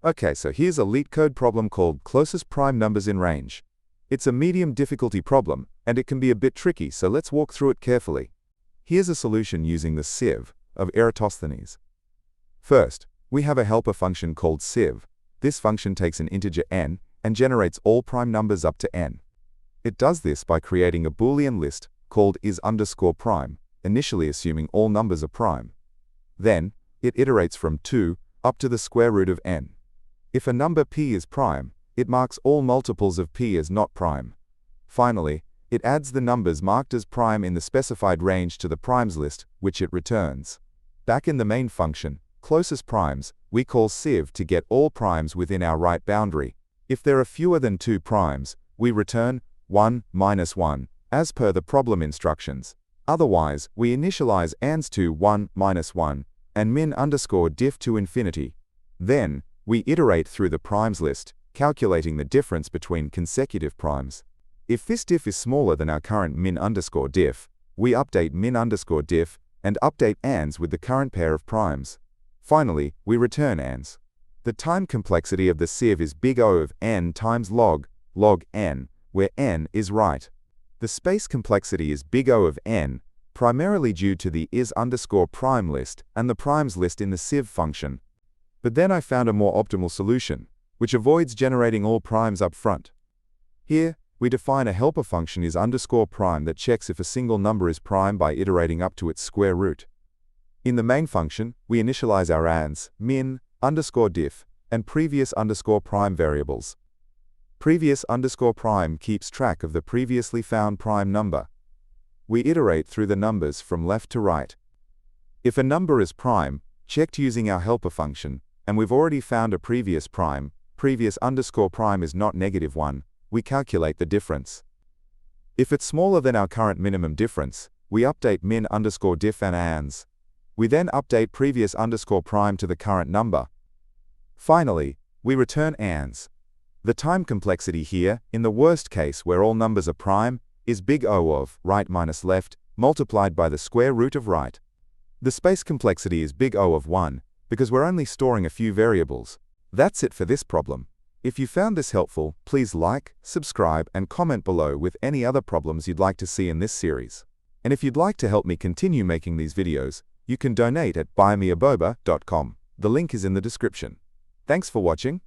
Okay, so here's a Leetcode problem called closest prime numbers in range. It's a medium difficulty problem, and it can be a bit tricky, so let's walk through it carefully. Here's a solution using the Sieve of Eratosthenes. First, we have a helper function called Sieve. This function takes an integer n and generates all prime numbers up to n. It does this by creating a Boolean list called is_prime, initially assuming all numbers are prime. Then, it iterates from 2 up to the square root of n. If a number p is prime, it marks all multiples of p as not prime. Finally, it adds the numbers marked as prime in the specified range to the primes list, which it returns. Back in the main function, closest primes, we call sieve to get all primes within our right boundary. If there are fewer than 2 primes, we return 1 minus 1, as per the problem instructions. Otherwise, we initialize ans to 1 minus 1 and min_diff to infinity. Then, we iterate through the primes list, calculating the difference between consecutive primes. If this diff is smaller than our current min_diff, we update min_diff and update ans with the current pair of primes. Finally, we return ans. The time complexity of the sieve is big O of n times log n, where n is right. The space complexity is big O of n, primarily due to the is_prime list and the primes list in the sieve function. But then I found a more optimal solution, which avoids generating all primes up front. Here, we define a helper function is_prime that checks if a single number is prime by iterating up to its square root. In the main function, we initialize our ans, min_diff, and previous_prime variables. Previous_prime keeps track of the previously found prime number. We iterate through the numbers from left to right. If a number is prime, checked using our helper function, and we've already found a previous prime, previous_prime is not -1, we calculate the difference. If it's smaller than our current minimum difference, we update min_diff and ans. We then update previous_prime to the current number. Finally, we return ans. The time complexity here, in the worst case where all numbers are prime, is big O of right minus left multiplied by the square root of right. The space complexity is big O of 1, because we're only storing a few variables. That's it for this problem. If you found this helpful, please like, subscribe, and comment below with any other problems you'd like to see in this series. And if you'd like to help me continue making these videos, you can donate at buymeaboba.com. The link is in the description. Thanks for watching.